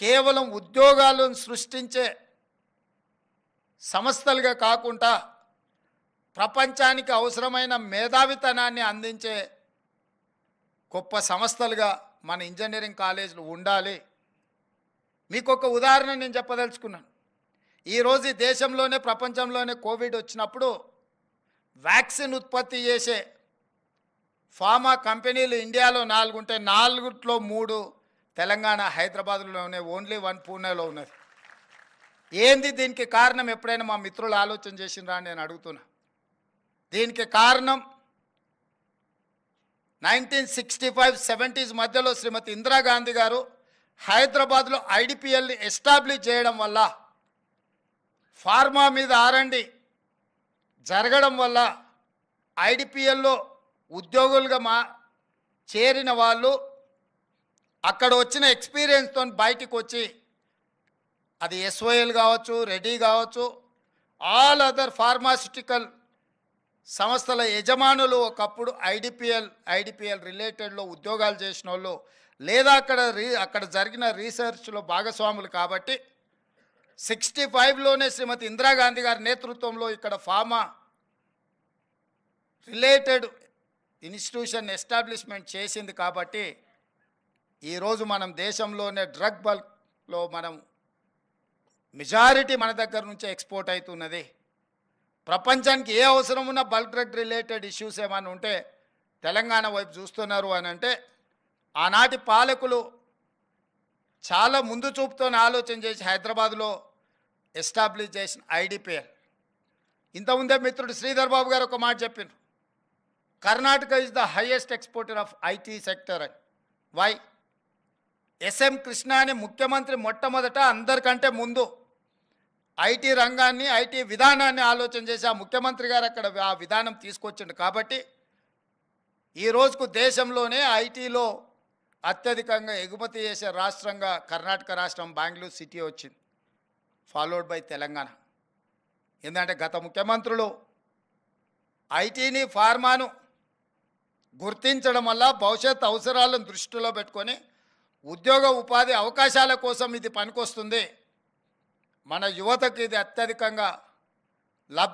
కేవలం ఉద్యోగాలను సృష్టించే సంస్థలుగా కాకుండా ప్రపంచానికి అవసరమైన మేధావితనాన్ని అందించే గొప్ప సంస్థలుగా మన ఇంజనీరింగ్ కాలేజీలు ఉండాలి. మీకు ఒక ఉదాహరణ నేను చెప్పదలుచుకున్నాను. ఈరోజు ఈ దేశంలోనే ప్రపంచంలోనే కోవిడ్ వచ్చినప్పుడు వ్యాక్సిన్ ఉత్పత్తి చేసే ఫార్మా కంపెనీలు ఇండియాలో 4 ఉంటే 4లో 3 తెలంగాణ హైదరాబాద్లోనే, ఓన్లీ 1 పూణేలో ఉన్నది. ఏంది దీనికి కారణం? ఎప్పుడైనా మా మిత్రులు ఆలోచన చేసినరా అని నేను అడుగుతున్నా. దీనికి కారణం 1965-70s మధ్యలో శ్రీమతి ఇందిరాగాంధీ గారు హైదరాబాద్లో ఐడిపిఎల్ని ఎస్టాబ్లిష్ చేయడం వల్ల, ఫార్మా మీద ఆరండి జరగడం వల్ల ఐడిపిఎల్లో ఉద్యోగులుగా చేరిన వాళ్ళు అక్కడ వచ్చిన ఎక్స్పీరియన్స్తో బయటికి వచ్చి, అది ఎస్ఓఎల్ కావచ్చు, రెడీ కావచ్చు, ఆల్ అదర్ ఫార్మాస్యూటికల్ సంస్థల యజమానులు ఒకప్పుడు ఐడిపిఎల్ రిలేటెడ్లో ఉద్యోగాలు చేసిన వాళ్ళు, లేదా అక్కడ జరిగిన రీసెర్చ్లో భాగస్వాములు. కాబట్టి 65లోనే శ్రీమతి ఇందిరాగాంధీ గారి నేతృత్వంలో ఇక్కడ ఫార్మా రిలేటెడ్ ఇన్స్టిట్యూషన్ ఎస్టాబ్లిష్మెంట్ చేసింది. కాబట్టి ఈరోజు మనం దేశంలోనే డ్రగ్ బల్క్లో మనం మెజారిటీ మన దగ్గర నుంచి ఎక్స్పోర్ట్ అవుతున్నది. ప్రపంచానికి ఏ అవసరం ఉన్న బల్క్ డ్రగ్ రిలేటెడ్ ఇష్యూస్ ఏమైనా ఉంటే తెలంగాణ వైపు చూస్తున్నారు అని అంటే, ఆనాటి పాలకులు చాలా ముందు చూపుతో ఆలోచన చేసి హైదరాబాద్లో ఎస్టాబ్లిష్ చేసిన ఐడిపిఎల్. ఇంతకుముందే మిత్రుడు శ్రీధర్ బాబు గారు ఒక మాట చెప్పిండ్రు, Karnataka is the highest exporter of IT sector అని. వై? ఎస్ఎం కృష్ణ అని ముఖ్యమంత్రి మొట్టమొదట అందరికంటే ముందు ఐటీ రంగాన్ని, ఐటీ విధానాన్ని ఆలోచన చేసి ఆ ముఖ్యమంత్రి గారు అక్కడ ఆ విధానం తీసుకొచ్చిండు. కాబట్టి ఈ రోజుకు దేశంలోనే ఐటీలో అత్యధికంగా ఎగుమతి చేసే రాష్ట్రంగా కర్ణాటక రాష్ట్రం, బెంగళూరు సిటీ వచ్చింది, ఫాలోడ్ బై తెలంగాణ. ఎందుకంటే గత ముఖ్యమంత్రులు ఐటీని, ఫార్మాను గుర్తించడం వల్ల భవిష్యత్ అవసరాలను దృష్టిలో పెట్టుకొని ఉద్యోగ ఉపాధి అవకాశాల కోసం ఇది పనికొస్తుంది, మన యువతకు ఇది అత్యధికంగా లబ్ధి